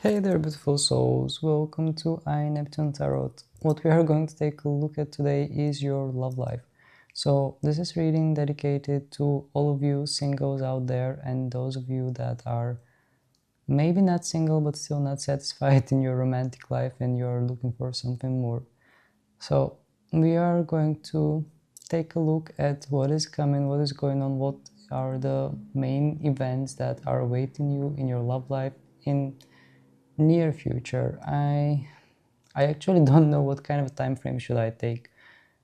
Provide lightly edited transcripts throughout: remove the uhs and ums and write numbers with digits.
Hey there, beautiful souls. Welcome to I Neptune Tarot. What we are going to take a look at today is your love life. So, this is reading dedicated to all of you singles out there and those of you that are maybe not single but still not satisfied in your romantic life and you're looking for something more. So, we are going to take a look at what is coming, what is going on, what are the main events that are awaiting you in your love life in near future. I actually don't know what kind of time frame should I take.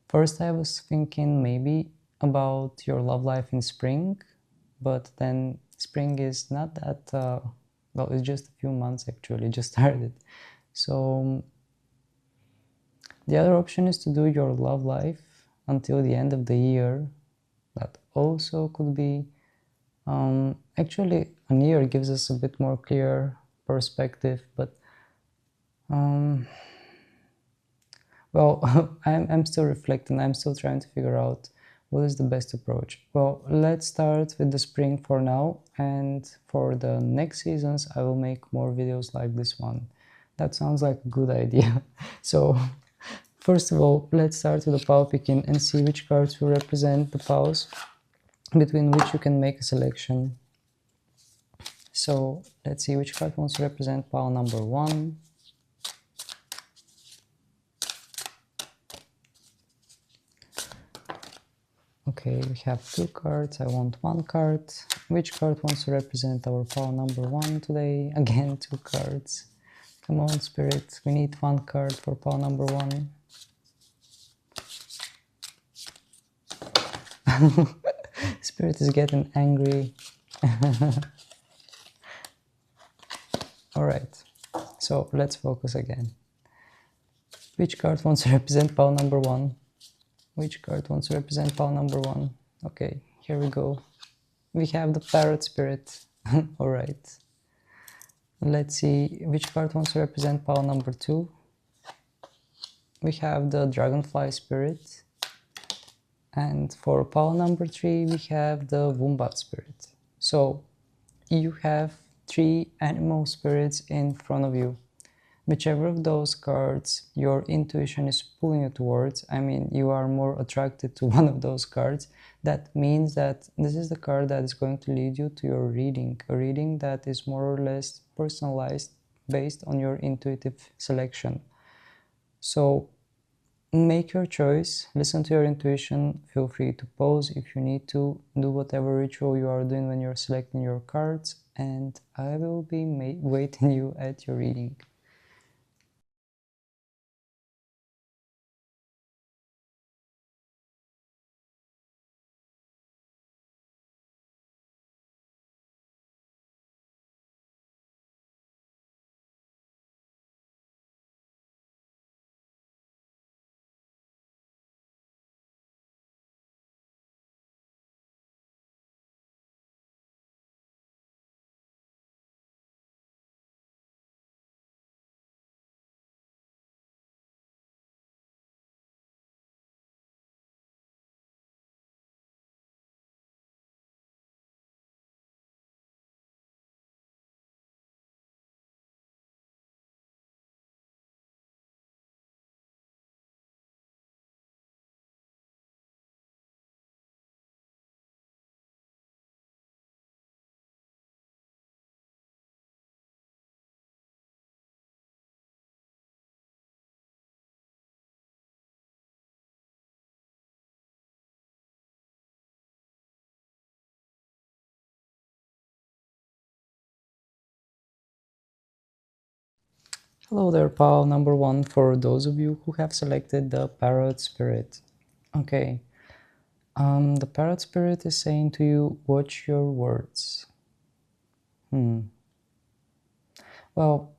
First I was thinking maybe about your love life in spring, but then spring is not that well, it's just a few months actually, just started. So the other option is to do your love life until the end of the year. That also could be actually a year gives us a bit more clear perspective, but well, I'm still reflecting, I'm still trying to figure out what is the best approach. Well, let's start with the spring for now, and for the next seasons I will make more videos like this one. That sounds like a good idea. So, first of all, let's start with the pile picking and see which cards will represent the piles between which you can make a selection. So, let's see which card wants to represent pile number 1. Okay, we have 2 cards, I want 1 card. Which card wants to represent our pile number 1 today? Again, 2 cards. Come on, Spirit, we need 1 card for pile number 1. Spirit is getting angry. Alright, so let's focus again. Which card wants to represent pile number 1? Which card wants to represent pile number 1? Okay, here we go. We have the Parrot Spirit. Alright. Let's see which card wants to represent pile number 2. We have the Dragonfly Spirit. And for pile number 3, we have the Wombat Spirit. So you have 3 animal spirits in front of you. Whichever of those cards your intuition is pulling you towards, I mean, you are more attracted to one of those cards, that means that this is the card that is going to lead you to your reading, a reading that is more or less personalized based on your intuitive selection. So make your choice, listen to your intuition, feel free to pause if you need to, do whatever ritual you are doing when you're selecting your cards, and I will be waiting you at your reading. Hello there, pal number 1, for those of you who have selected the Parrot Spirit. Okay, the Parrot Spirit is saying to you, watch your words. Well,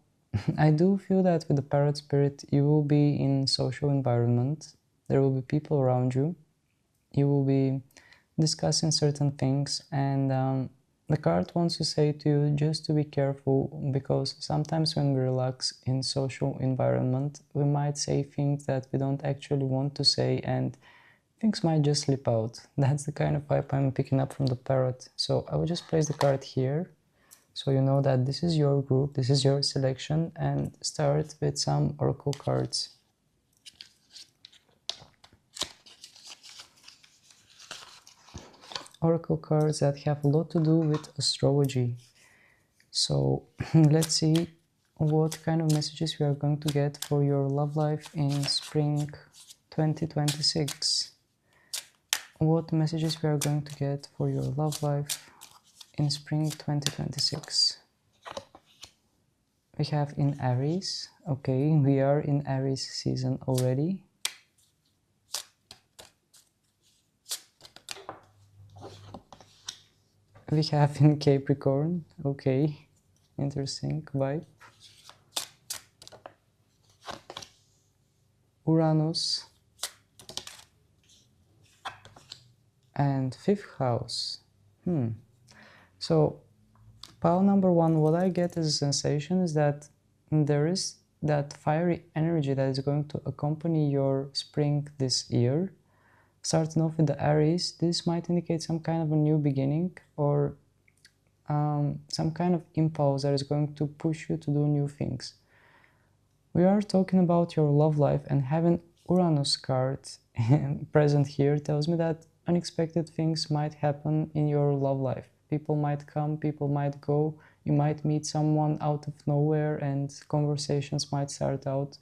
I do feel that with the Parrot Spirit, you will be in social environment, there will be people around you, you will be discussing certain things, and the card wants to say to you just to be careful, because sometimes when we relax in social environment, we might say things that we don't actually want to say, and things might just slip out. That's the kind of vibe I'm picking up from the Parrot. So I will just place the card here, So you know that this is your group, this is your selection, and start with some oracle cards. Oracle cards that have a lot to do with astrology. So let's see what kind of messages we are going to get for your love life in spring 2026. What messages we are going to get for your love life in spring 2026. We have in Aries. Okay, we are in Aries season already. We have in Capricorn. Okay, interesting vibe. Uranus. And 5th house. So pile number 1, what I get as a sensation is that there is that fiery energy that is going to accompany your spring this year. Starting off with the Aries, this might indicate some kind of a new beginning or some kind of impulse that is going to push you to do new things. We are talking about your love life, and having Uranus card present here tells me that unexpected things might happen in your love life. People might come, people might go, you might meet someone out of nowhere and conversations might start out.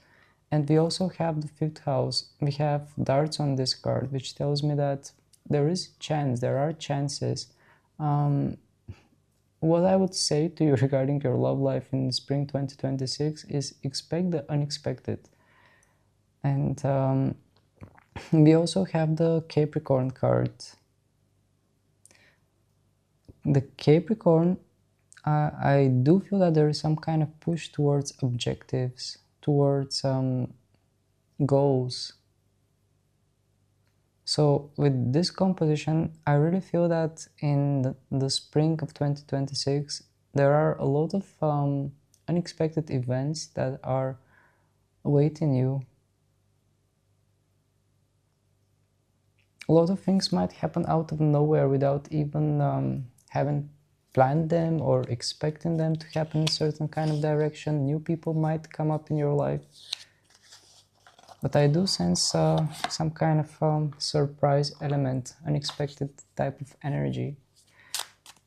And we also have the 5th house. We have darts on this card, which tells me that there is chance, there are chances. What I would say to you regarding your love life in spring 2026 is expect the unexpected. And we also have the Capricorn card. The Capricorn, I do feel that there is some kind of push towards objectives, towards goals. So with this composition, I really feel that in the spring of 2026, there are a lot of unexpected events that are awaiting you. A lot of things might happen out of nowhere without even having planned them or expecting them to happen in a certain kind of direction. New people might come up in your life. But I do sense some kind of surprise element, unexpected type of energy.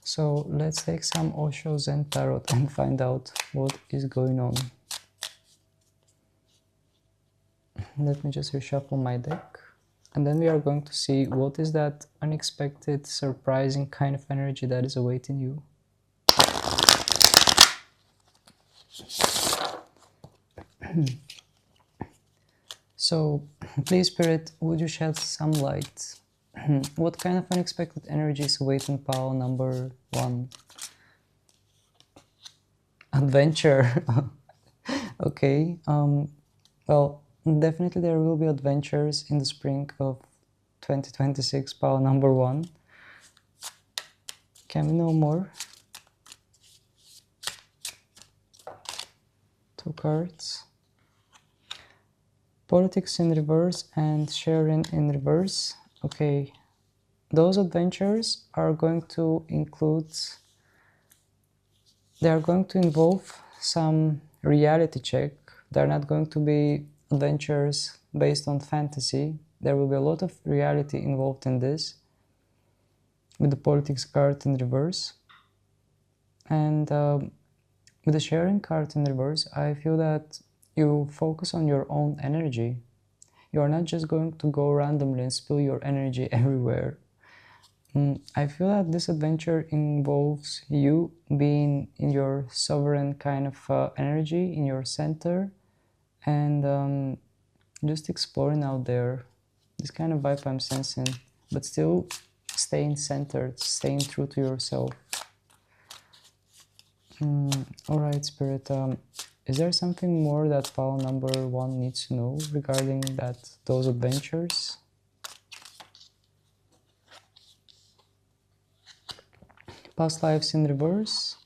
So let's take some Osho Zen Tarot and find out what is going on. Let me just reshuffle my deck. And then we are going to see what is that unexpected, surprising kind of energy that is awaiting you. So, please, Spirit, would you shed some light? What kind of unexpected energy is awaiting pile number 1? Adventure. Okay. Well, definitely there will be adventures in the spring of 2026, pile number 1. Can we know more? 2 cards. Politics in reverse and sharing in reverse. Okay, those adventures are going to include, they are going to involve some reality check. They're not going to be adventures based on fantasy. There will be a lot of reality involved in this, with the politics card in reverse. And with the sharing card in reverse, I feel that you focus on your own energy. You are not just going to go randomly and spill your energy everywhere. I feel that this adventure involves you being in your sovereign kind of energy, in your center, and just exploring out there. This kind of vibe I'm sensing, but still staying centered, staying true to yourself. Alright, Spirit, is there something more that pile number 1 needs to know regarding those adventures? Past lives in reverse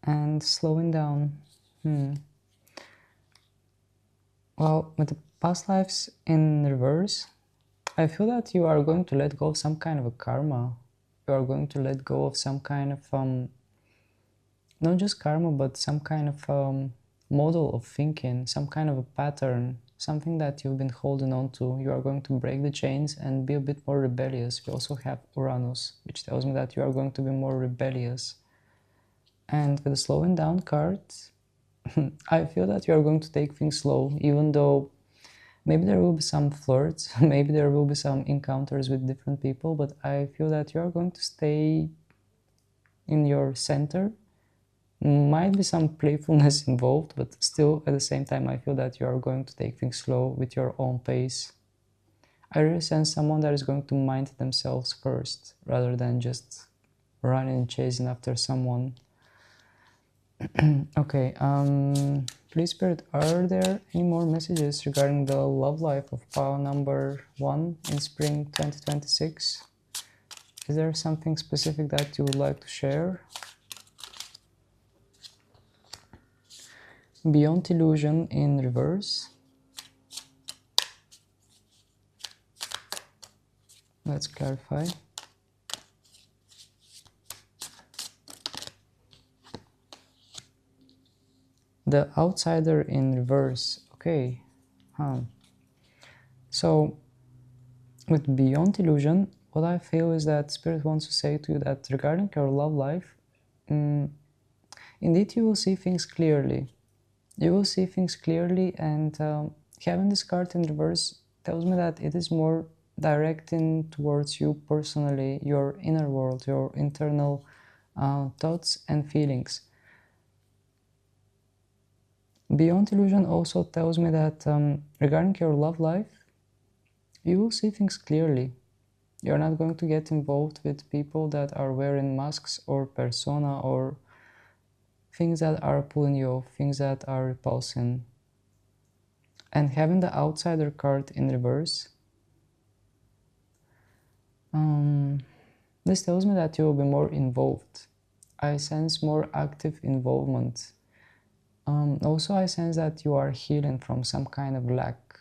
and slowing down. Well, with the past lives in reverse, I feel that you are going to let go of some kind of a karma. You are going to let go of some kind of not just karma, but some kind of model of thinking, some kind of a pattern, something that you've been holding on to. You are going to break the chains and be a bit more rebellious. We also have Uranus, which tells me that you are going to be more rebellious. And with the slowing down card, I feel that you are going to take things slow, even though maybe there will be some flirts, maybe there will be some encounters with different people, but I feel that you are going to stay in your center. Might be some playfulness involved, but still at the same time I feel that you are going to take things slow with your own pace. I really sense someone that is going to mind themselves first, rather than just running and chasing after someone. Okay, please Spirit, are there any more messages regarding the love life of pile number 1 in spring 2026? Is there something specific that you would like to share? Beyond illusion in reverse. Let's clarify. The outsider in reverse. Okay. So with beyond illusion, what I feel is that Spirit wants to say to you that regarding your love life, indeed you will see things clearly. You will see things clearly, and having this card in reverse tells me that it is more directing towards you personally, your inner world, your internal thoughts and feelings. Beyond illusion also tells me that regarding your love life, you will see things clearly. You're not going to get involved with people that are wearing masks or persona or things that are pulling you off, things that are repulsing. And having the outsider card in reverse, this tells me that you will be more involved. I sense more active involvement. Also, I sense that you are healing from some kind of lack.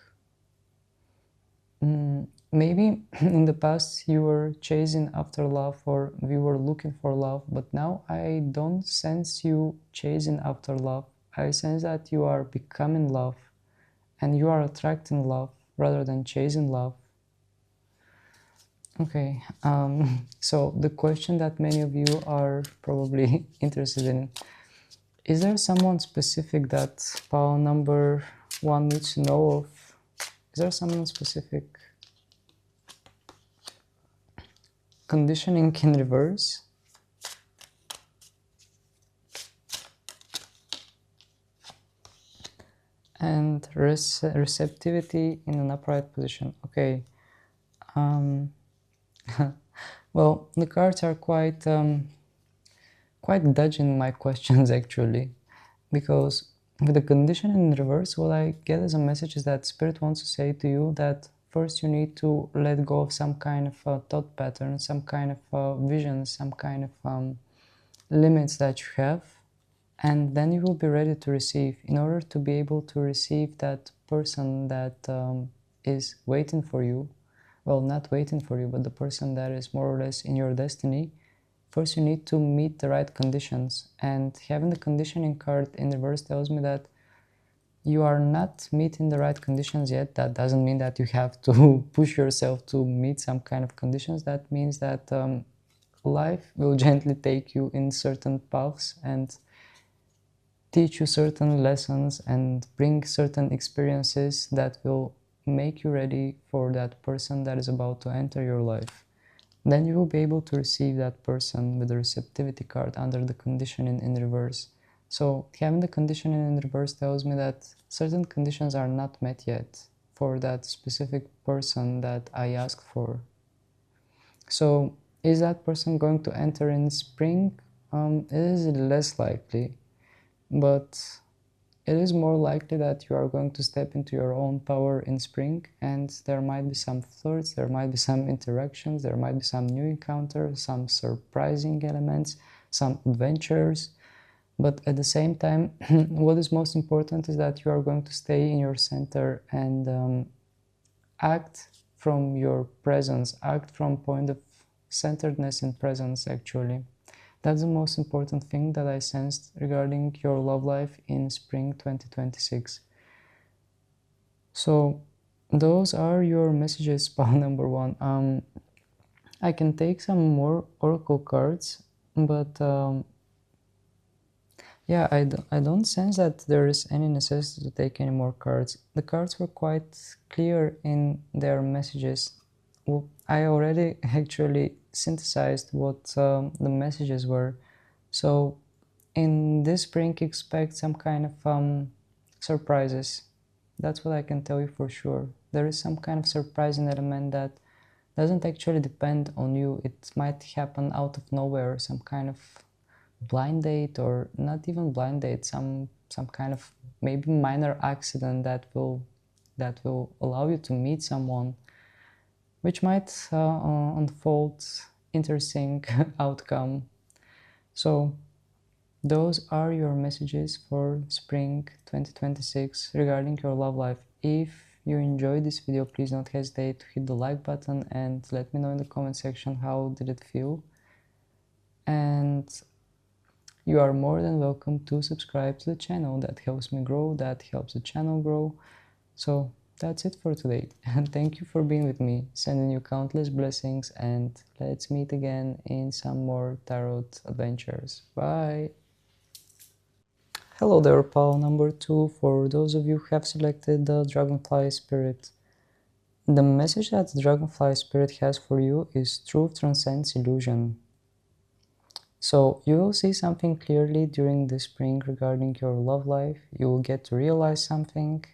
Maybe in the past you were chasing after love, or we were looking for love, but now I don't sense you chasing after love. I sense that you are becoming love and you are attracting love rather than chasing love. Okay, so the question that many of you are probably interested in, is there someone specific that pile number 1 needs to know of? Is there someone specific? Conditioning in reverse. And receptivity in an upright position. Okay. Well, the cards are quite dodging my questions actually, because with the condition in reverse, what I get as a message is that Spirit wants to say to you that first you need to let go of some kind of thought pattern, some kind of vision, some kind of limits that you have, and then you will be ready to receive. In order to be able to receive that person that is waiting for you, well, not waiting for you, but the person that is more or less in your destiny, first you need to meet the right conditions. And having the conditioning card in reverse tells me that you are not meeting the right conditions yet. That doesn't mean that you have to push yourself to meet some kind of conditions. That means that life will gently take you in certain paths and teach you certain lessons and bring certain experiences that will make you ready for that person that is about to enter your life. Then you will be able to receive that person with the receptivity card under the conditioning in reverse. So having the conditioning in reverse tells me that certain conditions are not met yet for that specific person that I asked for. So is that person going to enter in spring? It is less likely, but it is more likely that you are going to step into your own power in spring, and there might be some flirts, there might be some interactions, there might be some new encounters, some surprising elements, some adventures. But at the same time, what is most important is that you are going to stay in your center and act from your presence, act from point of centeredness and presence actually. That's the most important thing that I sensed regarding your love life in spring 2026. So those are your messages, pile number 1. I can take some more oracle cards, but yeah, I don't sense that there is any necessity to take any more cards. The cards were quite clear in their messages. I already actually synthesized what the messages were. So in this spring, expect some kind of surprises. That's what I can tell you for sure. There is some kind of surprising element that doesn't actually depend on you. It might happen out of nowhere, some kind of blind date, or not even blind date, some kind of maybe minor accident that will allow you to meet someone, which might unfold interesting outcome. So those are your messages for spring 2026 regarding your love life. If you enjoyed this video, please don't hesitate to hit the like button and let me know in the comment section how did it feel. And you are more than welcome to subscribe to the channel. That helps me grow, that helps the channel grow. So that's it for today. And thank you for being with me, sending you countless blessings, and let's meet again in some more tarot adventures. Bye! Hello there, pile number 2. For those of you who have selected the Dragonfly Spirit, the message that the Dragonfly Spirit has for you is truth transcends illusion. So you will see something clearly during this spring regarding your love life. You will get to realize something.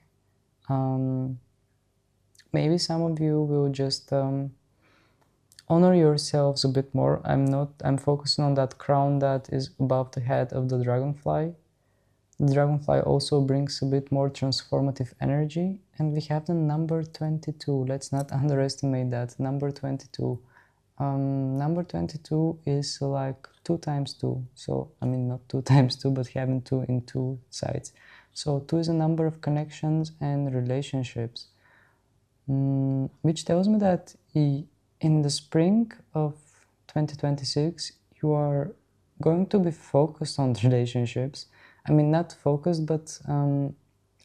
Maybe some of you will just honor yourselves a bit more. I'm focusing on that crown that is above the head of the dragonfly. The dragonfly also brings a bit more transformative energy. And we have the number 22. Let's not underestimate that. Number 22. Number 22 is like 2 times 2. So, I mean, not 2 times 2, but having 2 in 2 sides. So 2 is a number of connections and relationships. Which tells me that in the spring of 2026, you are going to be focused on relationships. I mean, not focused, but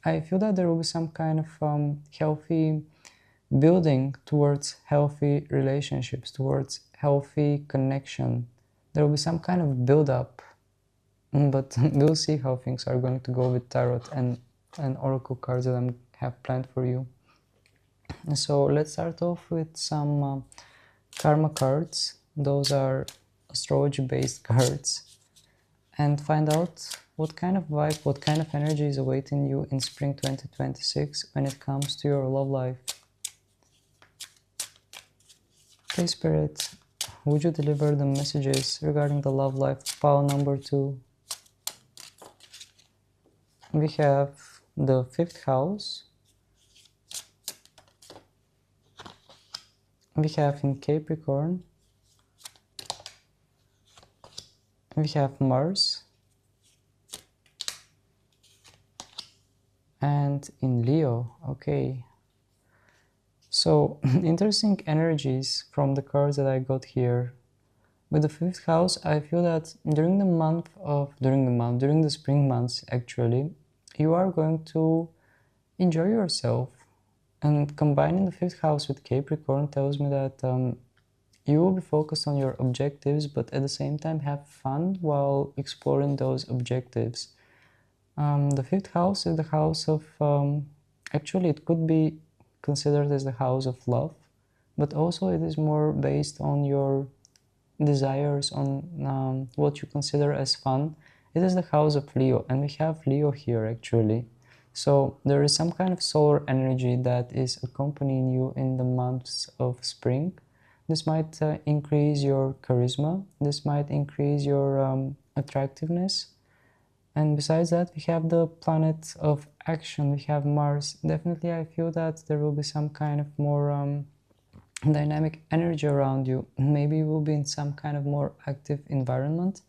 I feel that there will be some kind of healthy building towards healthy relationships, towards healthy connection. There will be some kind of build-up, but we'll see how things are going to go with tarot and oracle cards that I have planned for you. So let's start off with some karma cards. Those are astrology-based cards, and find out what kind of vibe, what kind of energy is awaiting you in spring 2026 when it comes to your love life. Please, Spirit, would you deliver the messages regarding the love life, pile number 2? We have the 5th house. We have in Capricorn. We have Mars. And in Leo. Okay. So, interesting energies from the cards that I got here. With the 5th house, I feel that during the spring months, actually, you are going to enjoy yourself. And combining the 5th house with Capricorn tells me that you will be focused on your objectives, but at the same time have fun while exploring those objectives. The 5th house is the house of, actually it could be considered as the house of love, but also it is more based on your desires, on what you consider as fun. It is the house of Leo, and we have Leo here actually. So there is some kind of solar energy that is accompanying you in the months of spring. This might increase your charisma, this might increase your attractiveness. And besides that, we have the planet of action, we have Mars. Definitely I feel that there will be some kind of more dynamic energy around you. Maybe you will be in some kind of more active environment,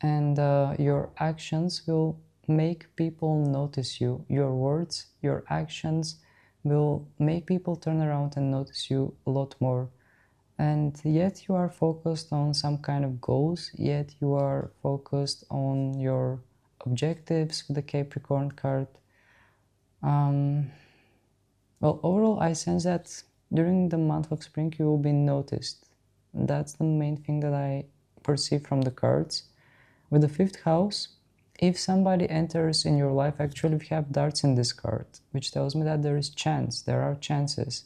and your actions will make people notice you. Your words, your actions will make people turn around and notice you a lot more. and yet you are focused on some kind of goals, yet you are focused on your objectives with the Capricorn card. Well, overall, I sense that during the month of spring you will be noticed. That's the main thing that I perceive from the cards. With the 5th house, if somebody enters in your life, actually we have darts in this card, which tells me that there is chance, there are chances.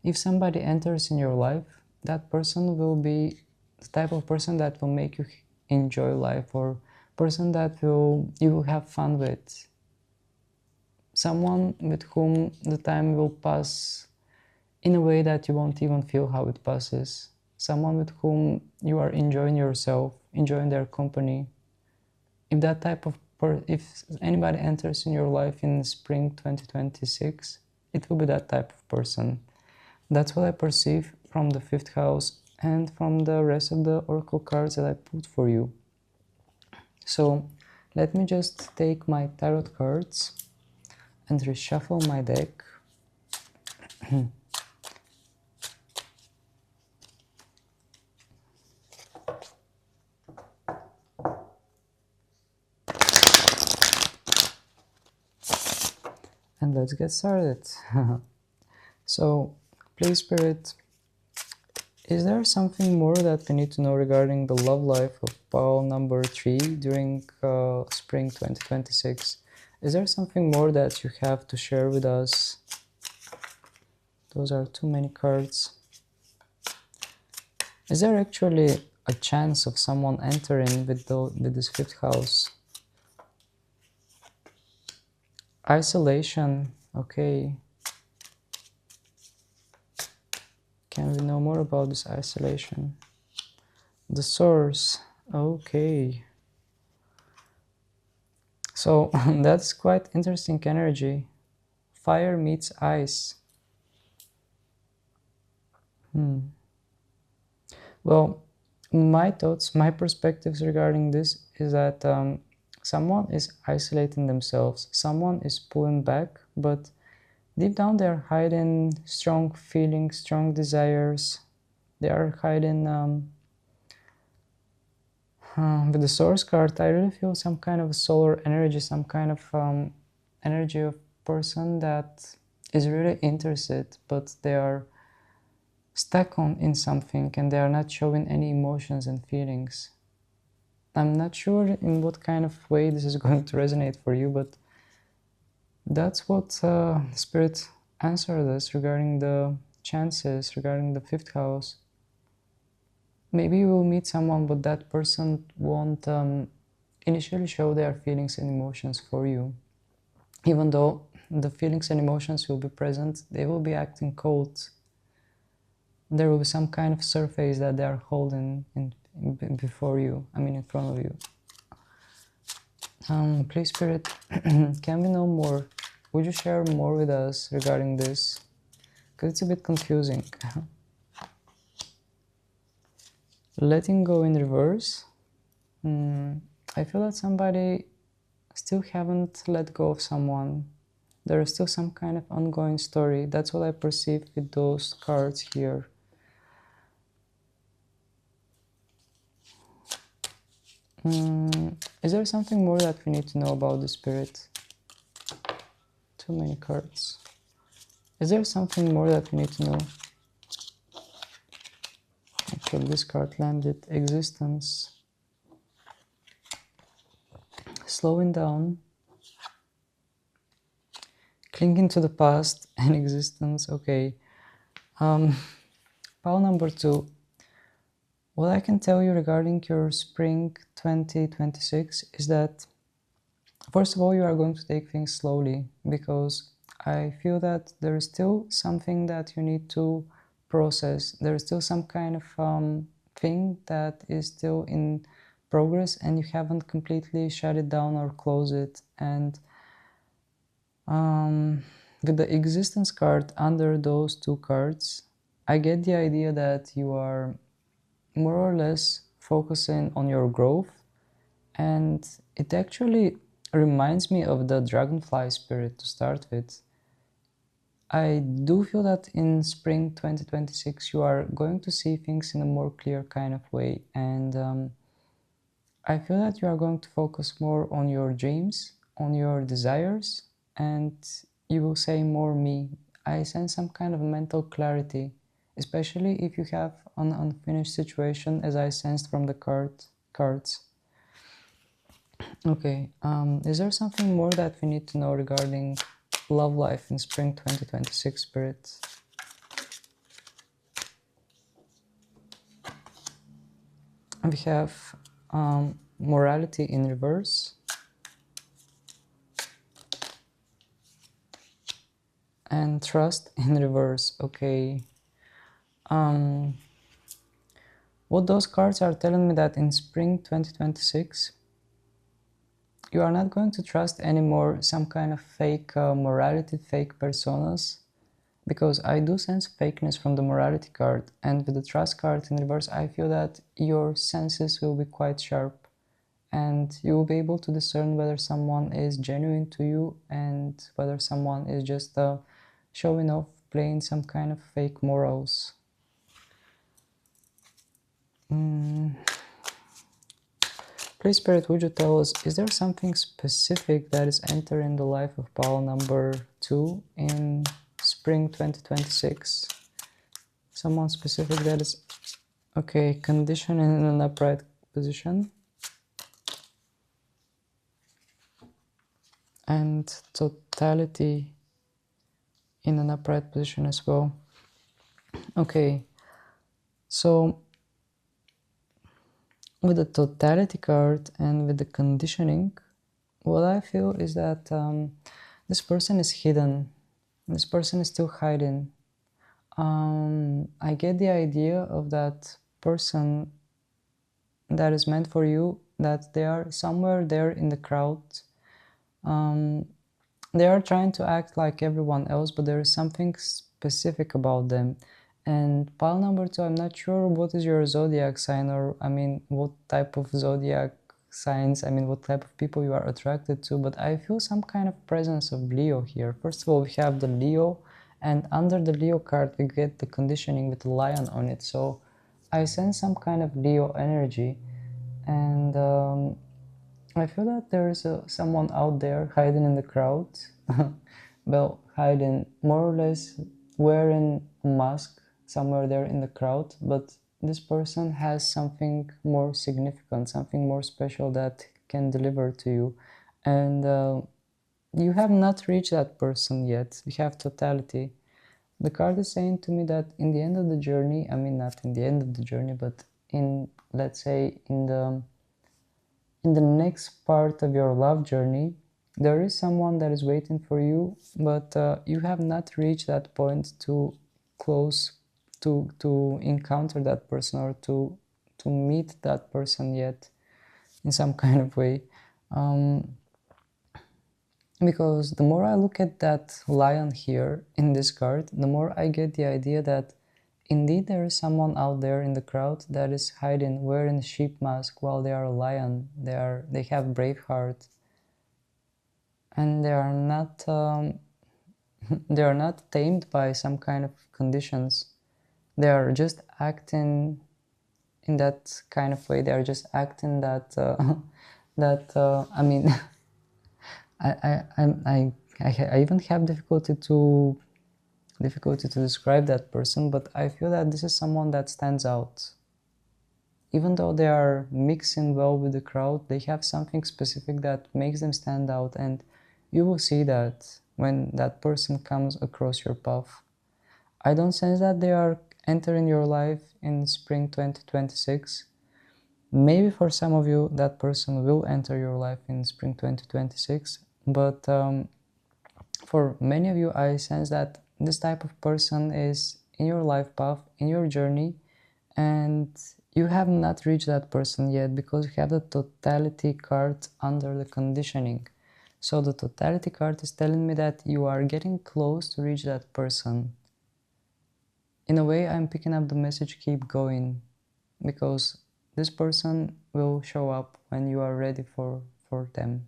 If somebody enters in your life, that person will be the type of person that will make you enjoy life, or person that you will have fun with. Someone with whom the time will pass in a way that you won't even feel how it passes. Someone with whom you are enjoying yourself, enjoying their company. If that type of if anybody enters in your life in spring 2026, it will be that type of person. That's what I perceive from the 5th house and from the rest of the oracle cards that I put for you. So let me just take my tarot cards and reshuffle my deck. And let's get started. So, please, Spirit, is there something more that we need to know regarding the love life of pile number 3 during spring 2026? Is there something more that you have to share with us? Those are too many cards. Is there actually a chance of someone entering with this 5th house? Isolation, okay. Can we know more about this isolation? The source, okay. So that's quite interesting energy. Fire meets ice. Well, my thoughts, my perspectives regarding this is that someone is isolating themselves. Someone is pulling back, but deep down they're hiding strong feelings, strong desires. They are hiding... with the source card, I really feel some kind of solar energy, some kind of energy of person that is really interested, but they are stuck in something and they are not showing any emotions and feelings. I'm not sure in what kind of way this is going to resonate for you, but that's what Spirit answered us regarding the chances, regarding the 5th house. Maybe you will meet someone, but that person won't initially show their feelings and emotions for you. Even though the feelings and emotions will be present, they will be acting cold. There will be some kind of surface that they are holding before you, I mean in front of you. Please, Spirit, can we know more? Would you share more with us regarding this? Because it's a bit confusing. Letting go in reverse. I feel that somebody still haven't let go of someone. There is still some kind of ongoing story. That's what I perceive with those cards here. Is there something more that we need to know about the Spirit? Too many cards. Is there something more that we need to know? Actually, this card landed. Existence. Slowing down. Clinging to the past and existence. Okay. Pile number 2. What I can tell you regarding your spring 2026 is that, first of all, you are going to take things slowly, because I feel that there is still something that you need to process. There is still some kind of thing that is still in progress and you haven't completely shut it down or closed it. And with the existence card under those 2 cards, I get the idea that you are more or less focusing on your growth, and it actually reminds me of the Dragonfly spirit to start with. I do feel that in spring 2026 you are going to see things in a more clear kind of way, and I feel that you are going to focus more on your dreams, on your desires, and you will say more me. I sense some kind of mental clarity, especially if you have an unfinished situation, as I sensed from the cards. Okay, is there something more that we need to know regarding love life in spring 2026, Spirit? We have morality in reverse and trust in reverse. Okay. What those cards are telling me that in spring 2026 you are not going to trust anymore some kind of fake morality, fake personas, because I do sense fakeness from the morality card, and with the trust card in reverse I feel that your senses will be quite sharp and you will be able to discern whether someone is genuine to you and whether someone is just showing off, playing some kind of fake morals. Please, Spirit, would you tell us, is there something specific that is entering the life of pile number 2 in spring 2026? Someone specific that is... Okay, condition in an upright position. And totality in an upright position as well. Okay, so with the totality card and with the conditioning, what I feel is that this person is hidden. This person is still hiding. I get the idea of that person that is meant for you, that they are somewhere there in the crowd. They are trying to act like everyone else, but there is something specific about them. And pile number 2, I'm not sure what is your zodiac sign, or I mean, what type of zodiac signs, I mean, what type of people you are attracted to, but I feel some kind of presence of Leo here. First of all, we have the Leo, and under the Leo card, we get the conditioning with the lion on it. So I sense some kind of Leo energy, and I feel that there is someone out there hiding in the crowd. Well, hiding, more or less wearing a mask somewhere there in the crowd, but this person has something more significant, something more special that can deliver to you. And you have not reached that person yet. We have totality. The card is saying to me that in the end of the journey, I mean, not in the end of the journey, but in, let's say, in the next part of your love journey, there is someone that is waiting for you, but you have not reached that point to close, to encounter that person, or to meet that person yet in some kind of way. Because the more I look at that lion here in this card, the more I get the idea that indeed there is someone out there in the crowd that is hiding, wearing a sheep mask while they are a lion. They have brave heart, and they are not they are not tamed by some kind of conditions. They are just acting in that kind of way. They are just acting that I mean. I even have difficulty to describe that person, but I feel that this is someone that stands out. Even though they are mixing well with the crowd, they have something specific that makes them stand out, and you will see that when that person comes across your path. I don't sense that they are entering your life in spring 2026. Maybe for some of you that person will enter your life in spring 2026, but for many of you I sense that this type of person is in your life path, in your journey, and you have not reached that person yet because you have the totality card under the conditioning. So the totality card is telling me that you are getting close to reach that person. In a way, I'm picking up the message, keep going, because this person will show up when you are ready for them.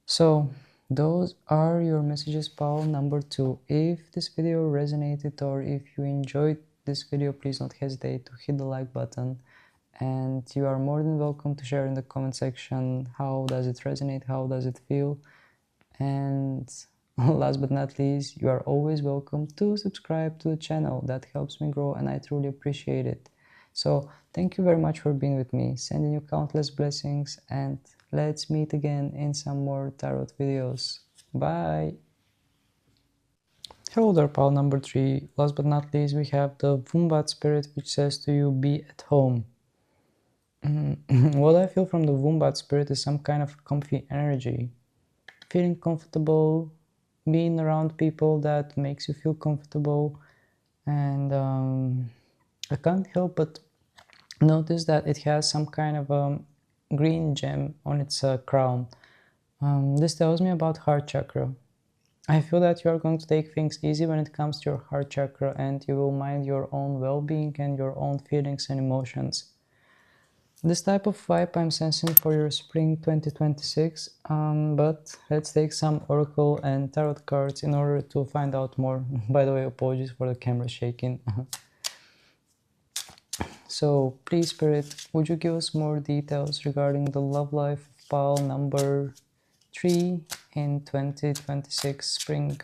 So those are your messages, pile number 2. If this video resonated or if you enjoyed this video, please don't hesitate to hit the like button, and you are more than welcome to share in the comment section how does it resonate, how does it feel. And last but not least, you are always welcome to subscribe to the channel. That helps me grow and I truly appreciate it. So thank you very much for being with me, sending you countless blessings, and let's meet again in some more tarot videos. Bye! Hello there, pal number 3. Last but not least, we have the Wombat spirit, which says to you, be at home. What I feel from the Wombat spirit is some kind of comfy energy. Feeling comfortable, being around people that makes you feel comfortable, and I can't help but notice that it has some kind of green gem on its crown. This tells me about heart chakra. I feel that you are going to take things easy when it comes to your heart chakra, and you will mind your own well-being and your own feelings and emotions. This type of vibe I'm sensing for your spring 2026, but let's take some oracle and tarot cards in order to find out more. By the way, apologies for the camera shaking. So please, Spirit, would you give us more details regarding the love life of pile number 3 in 2026 spring?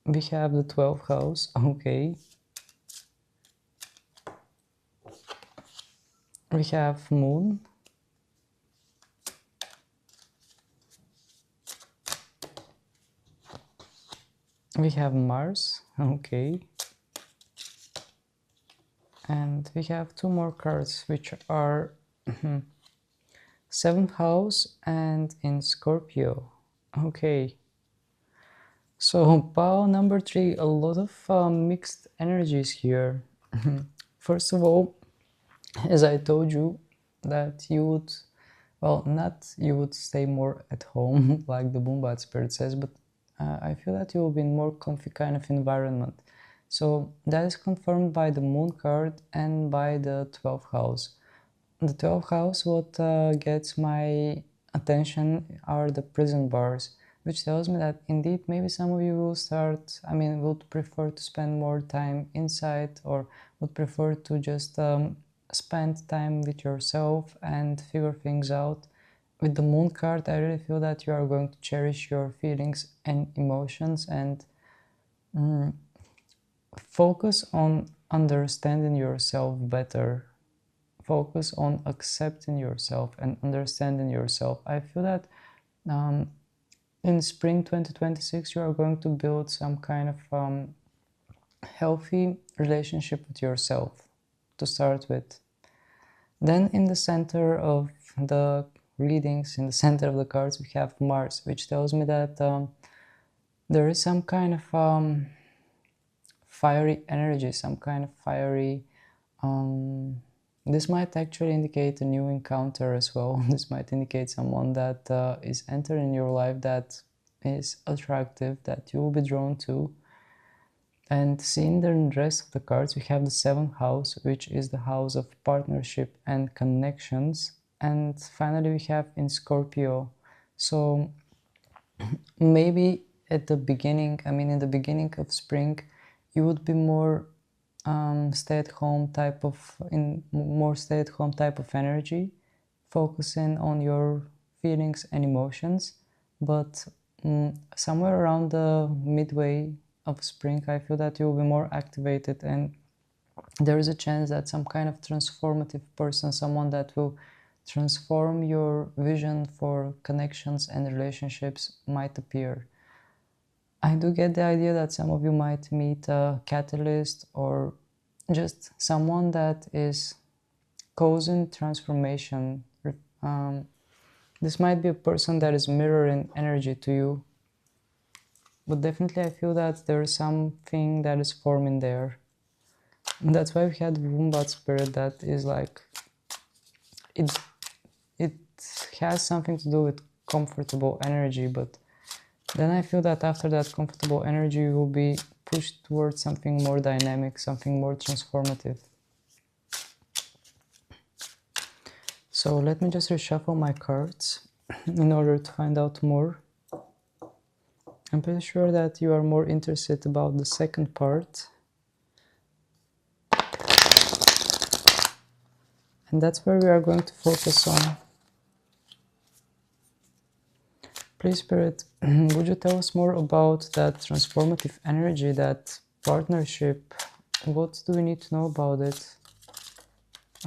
We have the 12th house, okay. We have Moon. We have Mars, okay. And we have 2 more cards, which are 7th house and in Scorpio, okay. So pile number 3, a lot of mixed energies here. First of all, as I told you, that you would, well, not you would stay more at home, like the Wombat spirit says, but I feel that you will be in more comfy kind of environment. So that is confirmed by the Moon card and by the 12th house. The 12th house, what gets my attention are the prison bars, which tells me that indeed maybe some of you will start, would prefer to spend more time inside, or would prefer to just spend time with yourself and figure things out. With the Moon card, I really feel that you are going to cherish your feelings and emotions and focus on understanding yourself better. Focus on accepting yourself and understanding yourself. I feel that in spring 2026 you are going to build some kind of healthy relationship with yourself to start with. Then in the center of the readings, in the center of the cards, we have Mars, which tells me that there is some kind of fiery energy, some kind of fiery this might actually indicate a new encounter as well. This might indicate someone that is entering your life that is attractive, that you will be drawn to. And seeing the rest of the cards, we have the 7th house, which is the house of partnership and connections. And finally, we have in Scorpio. So maybe at the beginning, in the beginning of spring, you would be more stay-at-home type of energy, focusing on your feelings and emotions. But somewhere around the midway of spring, I feel that you will be more activated, and there is a chance that some kind of transformative person, someone that will transform your vision for connections and relationships, might appear. I do get the idea that some of you might meet a catalyst or just someone that is causing transformation. This might be a person that is mirroring energy to you, but definitely I feel that there is something that is forming there. And that's why we had Wombat spirit, that is like, it has something to do with comfortable energy, but then I feel that after that comfortable energy, you will be pushed towards something more dynamic, something more transformative. So let me just reshuffle my cards. in order to find out more. I'm pretty sure that you are more interested about the second part. And that's where we are going to focus on. Please, Spirit, would you tell us more about that transformative energy, that partnership? What do we need to know about it?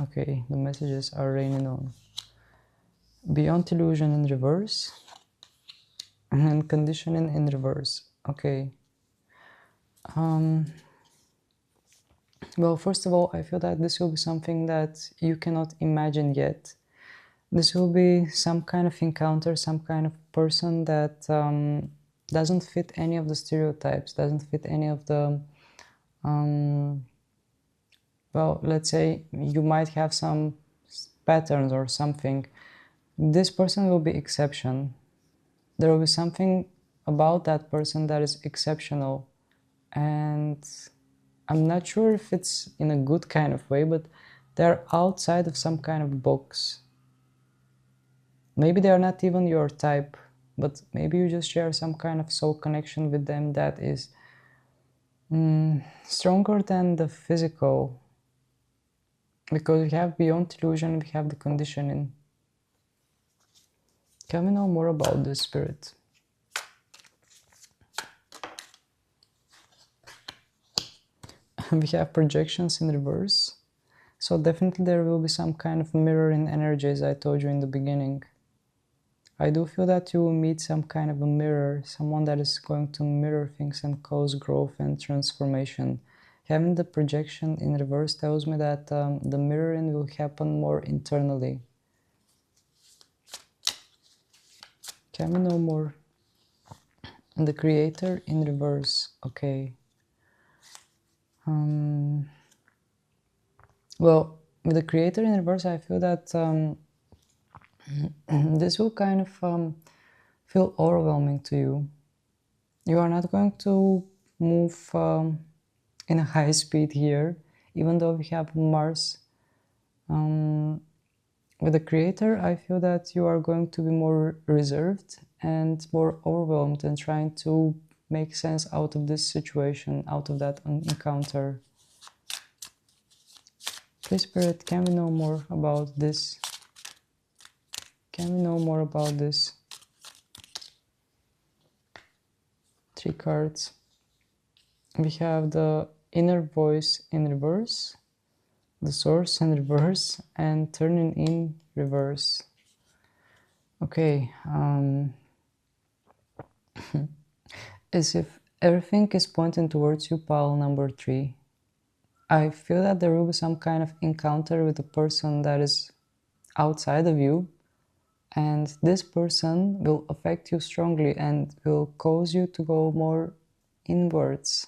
Okay, the messages are raining on. Beyond illusion in reverse and conditioning in reverse. Okay. Well, first of all, I feel that this will be something that you cannot imagine yet. This will be some kind of encounter, some kind of person that doesn't fit any of the stereotypes, doesn't fit any of the, well, let's say you might have some patterns or something. This person will be exception. There will be something about that person that is exceptional. And I'm not sure if it's in a good kind of way, but they're outside of some kind of box. Maybe they are not even your type, but maybe you just share some kind of soul connection with them that is stronger than the physical. Because we have beyond illusion, we have the conditioning. Can we know more about this, Spirit? We have projections in reverse. So definitely there will be some kind of mirroring energy, as I told you in the beginning. I do feel that you will meet some kind of a mirror, someone that is going to mirror things and cause growth and transformation. Having the projection in reverse tells me that the mirroring will happen more internally. Can we know more? The creator in reverse, okay. Well, with the creator in reverse, I feel that this will kind of feel overwhelming to you. You are not going to move in a high speed here, even though we have Mars. With the creator, I feel that you are going to be more reserved and more overwhelmed and trying to make sense out of this situation, out of that encounter. Please, Spirit, can we know more about this? Can we know more about this? 3 cards. We have the inner voice in reverse, the source in reverse, and turning in reverse. Okay, as if everything is pointing towards you, pile number 3. I feel that there will be some kind of encounter with a person that is outside of you, and this person will affect you strongly and will cause you to go more inwards,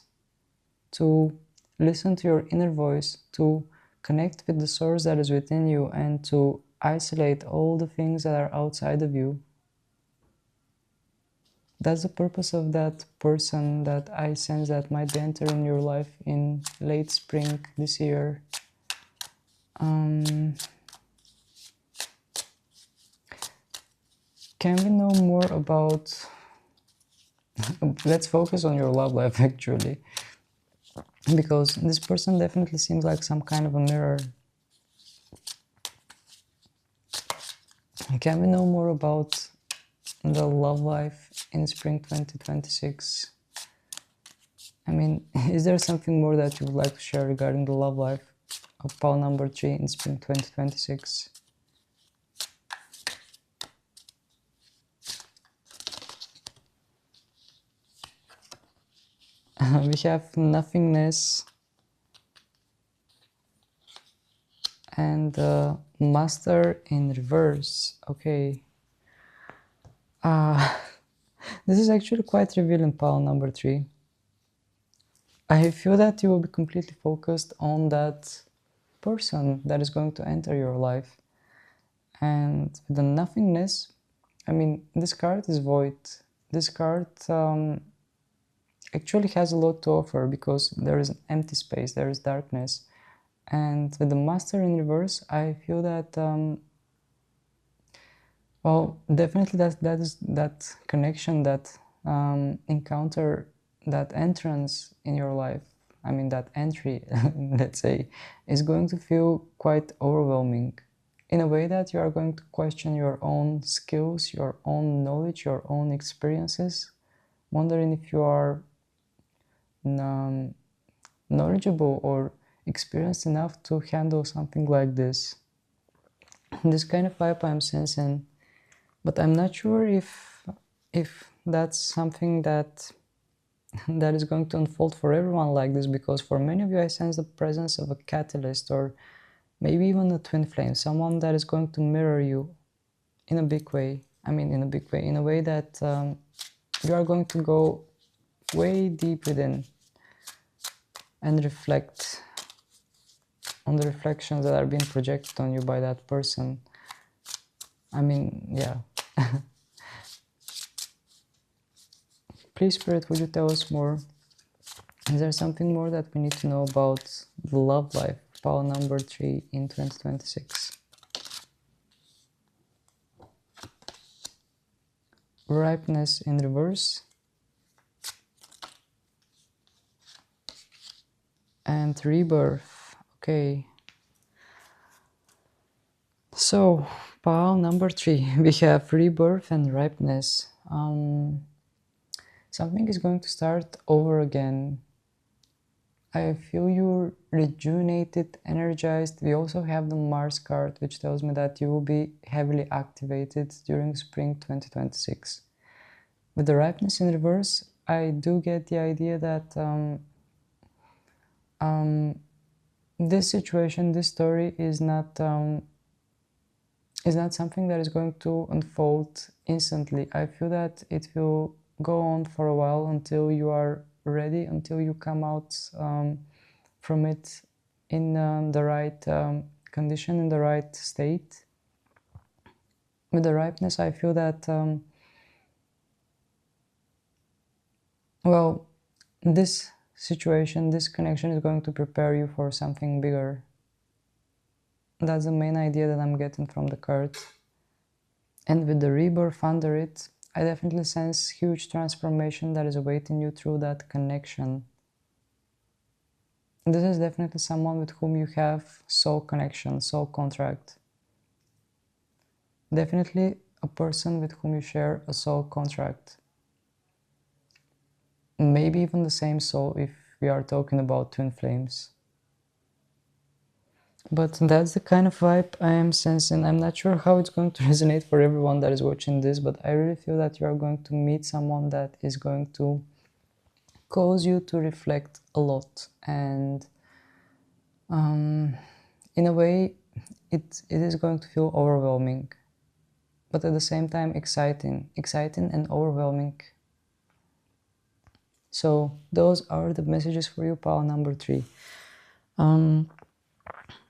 to listen to your inner voice, to connect with the source that is within you, and to isolate all the things that are outside of you. That's the purpose of that person that I sense that might be entering your life in late spring this year. Can we know more about... Let's focus on your love life, actually. Because this person definitely seems like some kind of a mirror. Can we know more about the love life in spring 2026? I mean, is there something more that you would like to share regarding the love life of pile number 3 in spring 2026? We have nothingness and master in reverse. Okay. This is actually quite revealing, pile number 3. I feel that you will be completely focused on that person that is going to enter your life. And the nothingness, I mean, this card is void. This card actually has a lot to offer because there is an empty space, there is darkness. And with the master in reverse, I feel that Well, definitely that connection, that encounter, that entrance in your life, I mean that entry, let's say, is going to feel quite overwhelming in a way that you are going to question your own skills, your own knowledge, your own experiences, wondering if you are knowledgeable or experienced enough to handle something like this. This kind of vibe I'm sensing, but I'm not sure if that's something that that is going to unfold for everyone like this, because for many of you I sense the presence of a catalyst, or maybe even a twin flame, someone that is going to mirror you in a big way. I mean, in a big way, in a way that you are going to go way deep within and reflect on the reflections that are being projected on you by that person. I mean, yeah. Please, Spirit, would you tell us more? Is there something more that we need to know about the love life, pile number 3 in 2026? Ripeness in reverse. And rebirth. Okay. So, pile number 3, we have rebirth and ripeness. Something is going to start over again. I feel you're rejuvenated, energized. We also have the Mars card, which tells me that you will be heavily activated during spring 2026. With the ripeness in reverse, I do get the idea that this situation, this story is not something that is going to unfold instantly. I feel that it will go on for a while until you are ready, until you come out from it in the right condition, in the right state. With the ripeness, I feel that, well, this situation, this connection is going to prepare you for something bigger. That's the main idea that I'm getting from the card. And with the rebirth under it, I definitely sense huge transformation that is awaiting you through that connection. This is definitely someone with whom you have soul connection, soul contract. Definitely a person with whom you share a soul contract. Maybe even the same soul if we are talking about twin flames. But that's the kind of vibe I am sensing. I'm not sure how it's going to resonate for everyone that is watching this, but I really feel that you are going to meet someone that is going to cause you to reflect a lot. And in a way, it is going to feel overwhelming, but at the same time exciting and overwhelming. So those are the messages for you, pile number 3.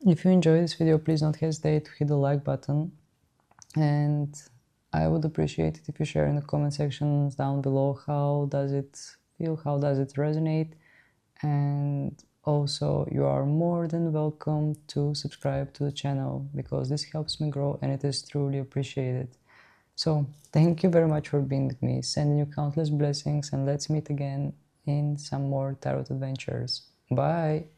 If you enjoyed this video, please don't hesitate to hit the like button, and I would appreciate it if you share in the comment sections down below how does it feel, how does it resonate, and also you are more than welcome to subscribe to the channel, because this helps me grow and it is truly appreciated. So thank you very much for being with me, sending you countless blessings, and let's meet again in some more tarot adventures. Bye!